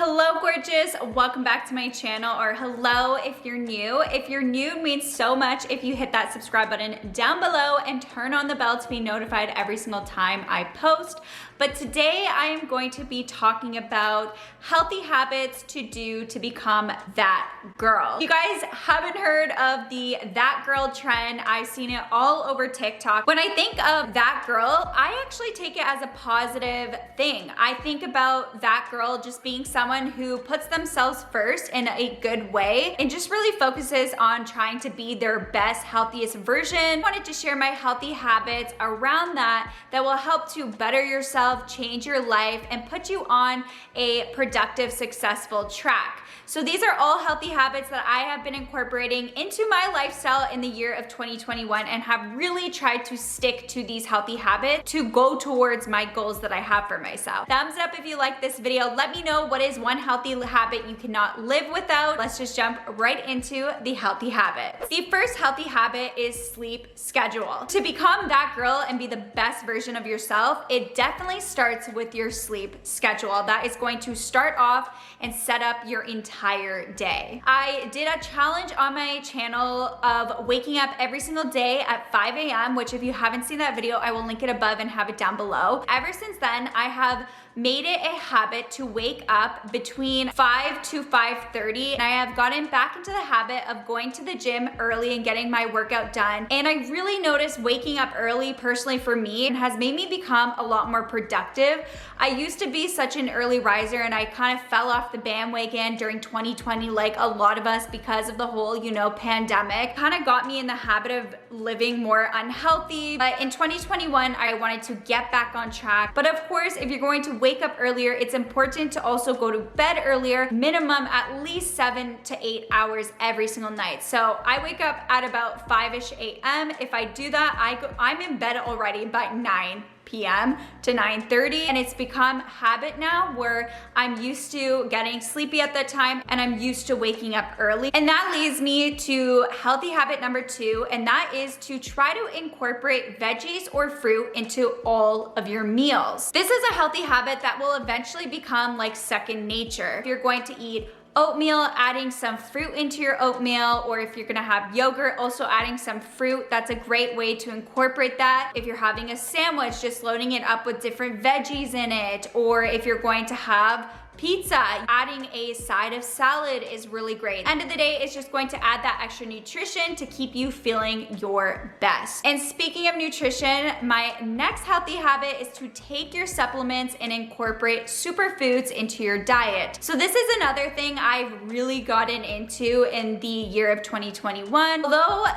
Hello gorgeous, welcome back to my channel, or hello if you're new. If you're new, it means so much if you hit that subscribe button down below and turn on the bell to be notified every single time I post. But today I am going to be talking about healthy habits to do to become that girl. You guys haven't heard of the that girl trend. I've seen it all over TikTok. When I think of that girl, I actually take it as a positive thing. I think about that girl just being someone who puts themselves first in a good way and just really focuses on trying to be their best, healthiest version. I wanted to share my healthy habits around that will help to better yourself, change your life, and put you on a productive, successful track. So these are all healthy habits that I have been incorporating into my lifestyle in the year of 2021 and have really tried to stick to these healthy habits to go towards my goals that I have for myself. Thumbs up if you like this video. Let me know what is one healthy habit you cannot live without. Let's just jump right into the healthy habits. The first healthy habit is sleep schedule. To become that girl and be the best version of yourself, it definitely starts with your sleep schedule. That is going to start off and set up your entire day. I did a challenge on my channel of waking up every single day at 5 a.m., which if you haven't seen that video, I will link it above and have it down below. Ever since then, I have made it a habit to wake up between 5 to 5:30, and I have gotten back into the habit of going to the gym early and getting my workout done. And I really noticed waking up early personally for me has made me become a lot more productive. I used to be such an early riser and I kind of fell off the bandwagon during 2020 like a lot of us because of the whole, pandemic. Kind of got me in the habit of living more unhealthy. But in 2021, I wanted to get back on track. But of course, if you're going to wake up earlier, it's important to also go to bed earlier, minimum at least 7 to 8 hours every single night. So I wake up at about 5-ish a.m. If I do that, I'm in bed already by 9 p.m. to 9:30, and it's become habit now where I'm used to getting sleepy at that time and I'm used to waking up early. And that leads me to healthy habit number 2, and that is to try to incorporate veggies or fruit into all of your meals. This is a healthy habit that will eventually become like second nature. If you're going to eat oatmeal, adding some fruit into your oatmeal, or if you're gonna have yogurt, also adding some fruit, that's a great way to incorporate that. If you're having a sandwich, just loading it up with different veggies in it, or if you're going to have pizza, adding a side of salad is really great. End of the day, it's just going to add that extra nutrition to keep you feeling your best. And speaking of nutrition, my next healthy habit is to take your supplements and incorporate superfoods into your diet. So this is another thing I've really gotten into in the year of 2021. Although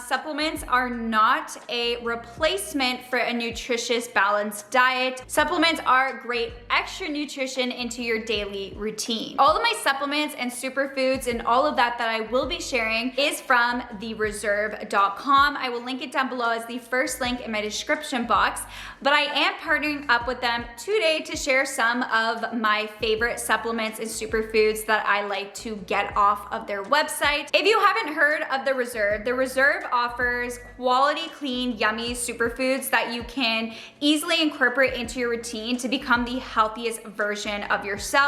supplements are not a replacement for a nutritious, balanced diet, supplements are great extra nutrition into your daily routine. All of my supplements and superfoods and all of that I will be sharing is from thereserve.com. I will link it down below as the first link in my description box, but I am partnering up with them today to share some of my favorite supplements and superfoods that I like to get off of their website. If you haven't heard of the Reserve offers quality, clean, yummy superfoods that you can easily incorporate into your routine to become the healthiest version of yourself.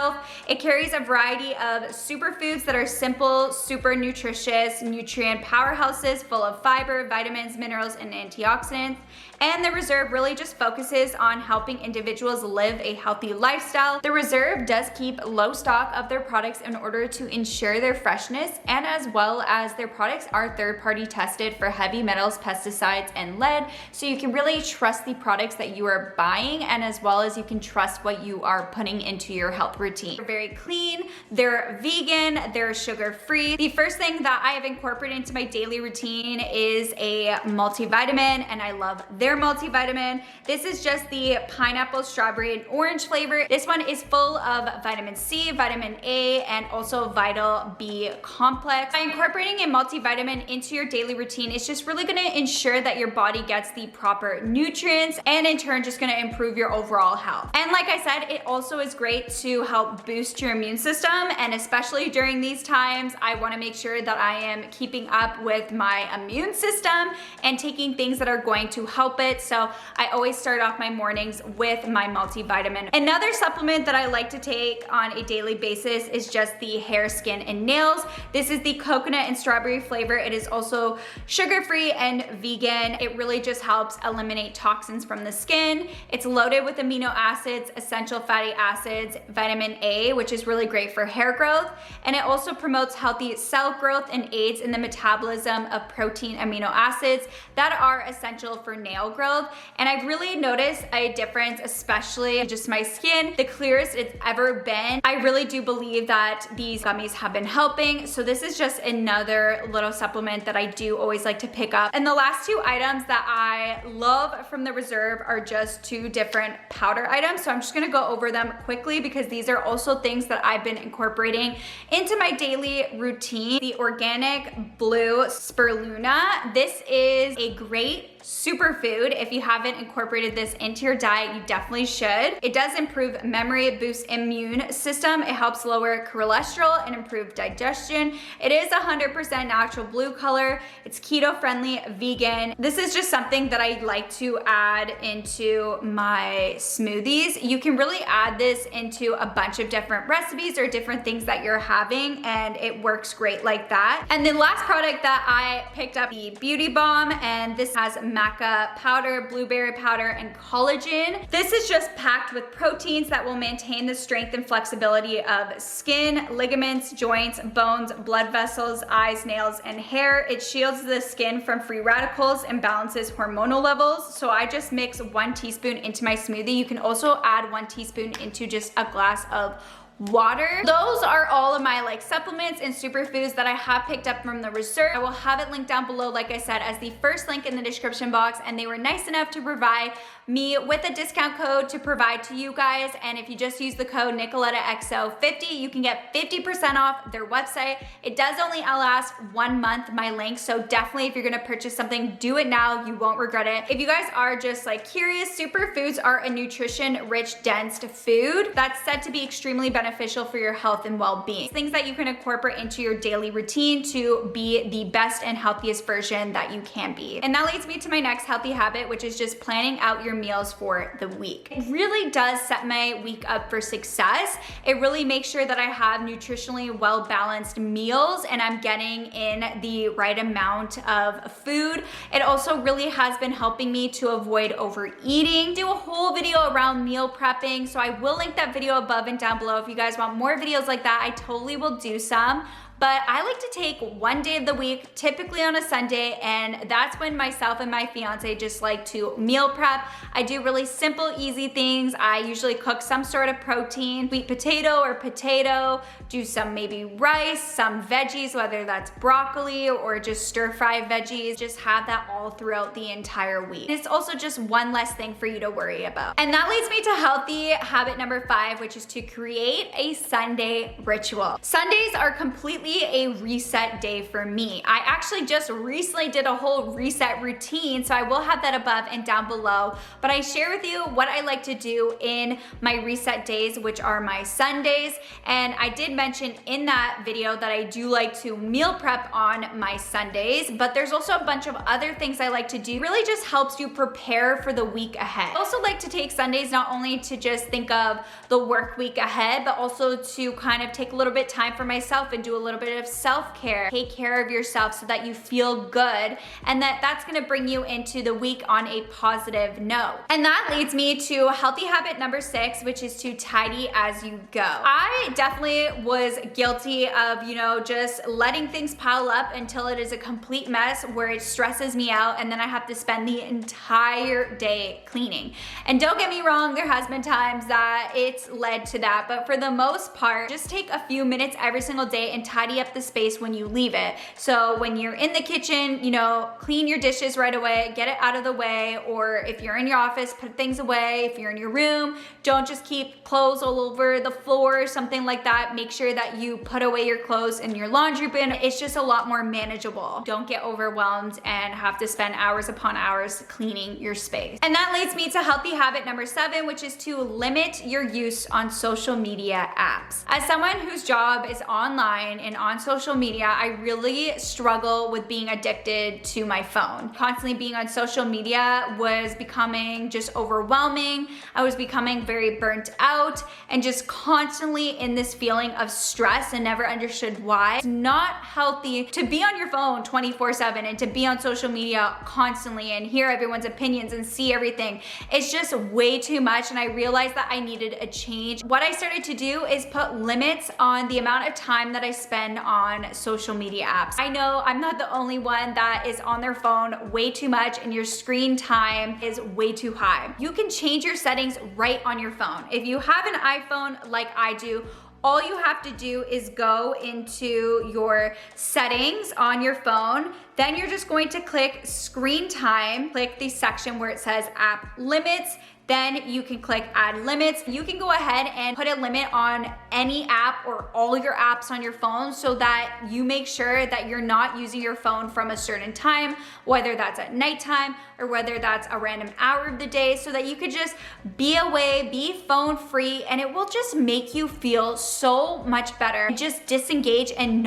It carries a variety of superfoods that are simple, super nutritious, nutrient powerhouses full of fiber, vitamins, minerals, and antioxidants. And the Reserve really just focuses on helping individuals live a healthy lifestyle. The Reserve does keep low stock of their products in order to ensure their freshness, and as well as their products are third-party tested for heavy metals, pesticides, and lead, so you can really trust the products that you are buying, and as well as you can trust what you are putting into your health routine. They're very clean, they're vegan, they're sugar-free. The first thing that I have incorporated into my daily routine is a multivitamin, and I love their multivitamin. This is just the pineapple, strawberry, and orange flavor. This one is full of vitamin C, vitamin A, and also vital B complex. By incorporating a multivitamin into your daily routine, it's just really gonna ensure that your body gets the proper nutrients, and in turn just gonna improve your overall health. And like I said, it also is great to help boost your immune system. And especially during these times, I wanna make sure that I am keeping up with my immune system and taking things that are going to help it. So I always start off my mornings with my multivitamin. Another supplement that I like to take on a daily basis is just the hair, skin, and nails. This is the coconut and strawberry flavor. It is also sugar-free and vegan. It really just helps eliminate toxins from the skin. It's loaded with amino acids, essential fatty acids, vitamin A, which is really great for hair growth. And it also promotes healthy cell growth and aids in the metabolism of protein amino acids that are essential for nail growth. And I've really noticed a difference, especially just my skin, the clearest it's ever been. I really do believe that these gummies have been helping. So this is just another little supplement that I do always like to pick up. And the last two items that I love from the Reserve are just two different powder items. So I'm just gonna go over them quickly because these are also things that I've been incorporating into my daily routine. The organic blue spirulina. This is a great superfood. If you haven't incorporated this into your diet, you definitely should. It does improve memory, it boosts immune system, it helps lower cholesterol and improve digestion. It is 100% natural blue color. It's keto friendly, vegan. This is just something that I like to add into my smoothies. You can really add this into a bunch of different recipes or different things that you're having, and it works great like that. And the last product that I picked up, the Beauty Balm, and this has maca powder, blueberry powder, and collagen. This is just packed with proteins that will maintain the strength and flexibility of skin, ligaments, joints, bones, blood vessels, eyes, nails, and hair. It shields the skin from free radicals and balances hormonal levels. So I just mix 1 teaspoon into my smoothie. You can also add 1 teaspoon into just a glass of water. Those are all of my supplements and superfoods that I have picked up from the Reserve. I will have it linked down below, like I said, as the first link in the description box, and they were nice enough to provide me with a discount code to provide to you guys. And if you just use the code NICOLETTAXO50, you can get 50% off their website. It does only last 1 month, my link, so definitely if you're gonna purchase something, do it now, you won't regret it. If you guys are just curious, superfoods are a nutrition-rich, dense food that's said to be extremely beneficial for your health and well-being. Things that you can incorporate into your daily routine to be the best and healthiest version that you can be. And that leads me to my next healthy habit, which is just planning out your meals for the week. It really does set my week up for success. It really makes sure that I have nutritionally well-balanced meals and I'm getting in the right amount of food. It also really has been helping me to avoid overeating. Do a whole video around meal prepping, so I will link that video above and down below. If you guys want more videos like that, I totally will do some. But I like to take 1 day of the week, typically on a Sunday, and that's when myself and my fiance just like to meal prep. I do really simple, easy things. I usually cook some sort of protein, sweet potato or potato, do some maybe rice, some veggies, whether that's broccoli or just stir-fry veggies. Just have that all throughout the entire week. It's also just one less thing for you to worry about. And that leads me to healthy habit number 5, which is to create a Sunday ritual. Sundays are completely a reset day for me. I actually just recently did a whole reset routine, so I will have that above and down below, but I share with you what I like to do in my reset days, which are my Sundays. And I did mention in that video that I do like to meal prep on my Sundays, but there's also a bunch of other things I like to do. It really just helps you prepare for the week ahead. I also like to take Sundays not only to just think of the work week ahead, but also to kind of take a little bit time for myself and do a little bit of self-care. Take care of yourself so that you feel good, and that's gonna bring you into the week on a positive note. And that leads me to healthy habit number 6, which is to tidy as you go. I definitely was guilty of, just letting things pile up until it is a complete mess where it stresses me out, and then I have to spend the entire day cleaning. And don't get me wrong, there has been times that it's led to that, but for the most part, just take a few minutes every single day and tidy tidy up the space when you leave it. So when you're in the kitchen, you know, clean your dishes right away, get it out of the way, or if you're in your office, put things away. If you're in your room, don't just keep clothes all over the floor or something like that. Make sure that you put away your clothes in your laundry bin. It's just a lot more manageable. Don't get overwhelmed and have to spend hours upon hours cleaning your space. And that leads me to healthy habit number 7, which is to limit your use on social media apps. As someone whose job is online and on social media, I really struggle with being addicted to my phone. Constantly being on social media was becoming just overwhelming. I was becoming very burnt out and just constantly in this feeling of stress and never understood why. It's not healthy to be on your phone 24/7 and to be on social media constantly and hear everyone's opinions and see everything. It's just way too much, and I realized that I needed a change. What I started to do is put limits on the amount of time that I spend on social media apps. I know I'm not the only one that is on their phone way too much and your screen time is way too high. You can change your settings right on your phone. If you have an iPhone like I do, all you have to do is go into your settings on your phone. Then you're just going to click screen time, click the section where it says app limits. Then you can click add limits. You can go ahead and put a limit on any app or all your apps on your phone so that you make sure that you're not using your phone from a certain time, whether that's at nighttime or whether that's a random hour of the day, so that you could just be away, be phone free, and it will just make you feel so much better. Just disengage and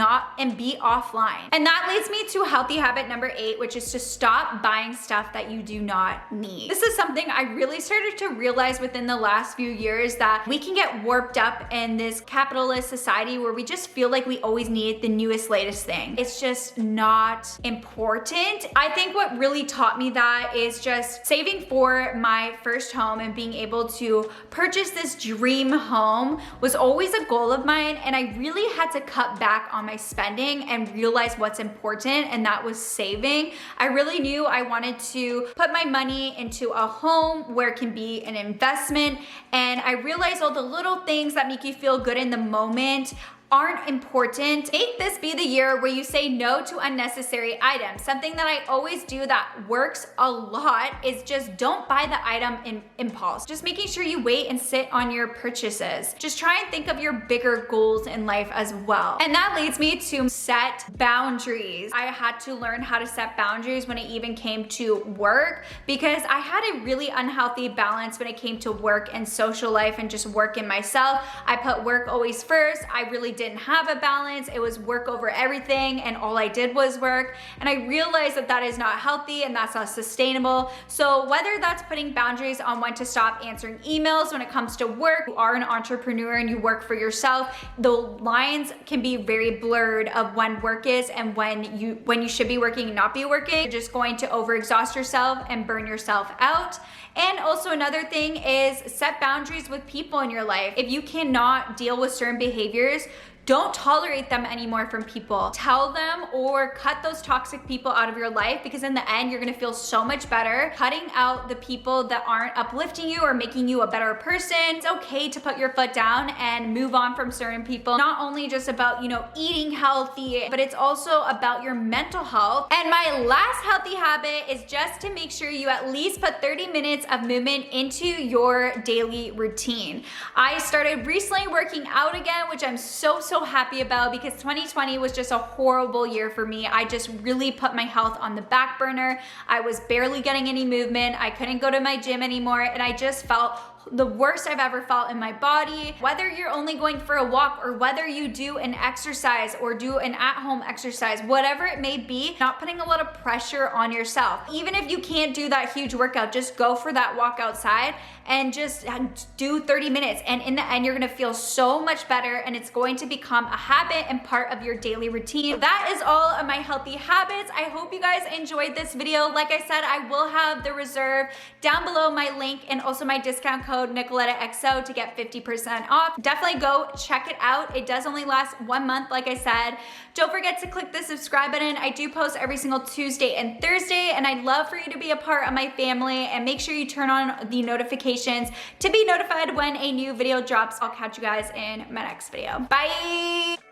be offline. And that leads me to healthy habit number 8, which is to stop buying stuff that you do not need. This is something I really started to realize within the last few years, that we can get warped up in this capitalist society where we just feel like we always need the newest, latest thing. It's just not important. I think what really taught me that is just saving for my first home and being able to purchase this dream home was always a goal of mine, and I really had to cut back on my spending and realize what's important, and that was saving. I really knew I wanted to put my money into a home where it can be an investment, and I realized all the little things that make you feel good in the moment aren't important. Make this be the year where you say no to unnecessary items. Something that I always do that works a lot is just don't buy the item in impulse. Just making sure you wait and sit on your purchases. Just try and think of your bigger goals in life as well. And that leads me to set boundaries. I had to learn how to set boundaries when it even came to work, because I had a really unhealthy balance when it came to work and social life and just work in myself. I put work always first. I really didn't have a balance. It was work over everything, and all I did was work. And I realized that that is not healthy and that's not sustainable. So whether that's putting boundaries on when to stop answering emails when it comes to work, you are an entrepreneur and you work for yourself, the lines can be very blurred of when work is and when you should be working and not be working. You're just going to overexhaust yourself and burn yourself out. And also another thing is set boundaries with people in your life. If you cannot deal with certain behaviors, don't tolerate them anymore from people. Tell them or cut those toxic people out of your life, because in the end, you're gonna feel so much better cutting out the people that aren't uplifting you or making you a better person. It's okay to put your foot down and move on from certain people. Not only just about, eating healthy, but it's also about your mental health. And my last healthy habit is just to make sure you at least put 30 minutes of movement into your daily routine. I started recently working out again, which I'm so happy about, because 2020 was just a horrible year for me. I just really put my health on the back burner. I was barely getting any movement. I couldn't go to my gym anymore, and I just felt the worst I've ever felt in my body. Whether you're only going for a walk or whether you do an exercise or do an at-home exercise, whatever it may be, not putting a lot of pressure on yourself. Even if you can't do that huge workout, just go for that walk outside and just do 30 minutes. And in the end, you're gonna feel so much better, and it's going to become a habit and part of your daily routine. That is all of my healthy habits. I hope you guys enjoyed this video. Like I said, I will have the reserve down below, my link, and also my discount code NICOLETTAXO to get 50% off. Definitely go check it out. It does only last 1 month, like I said. Don't forget to click the subscribe button. I do post every single Tuesday and Thursday, and I'd love for you to be a part of my family, and make sure you turn on the notifications to be notified when a new video drops. I'll catch you guys in my next video. Bye!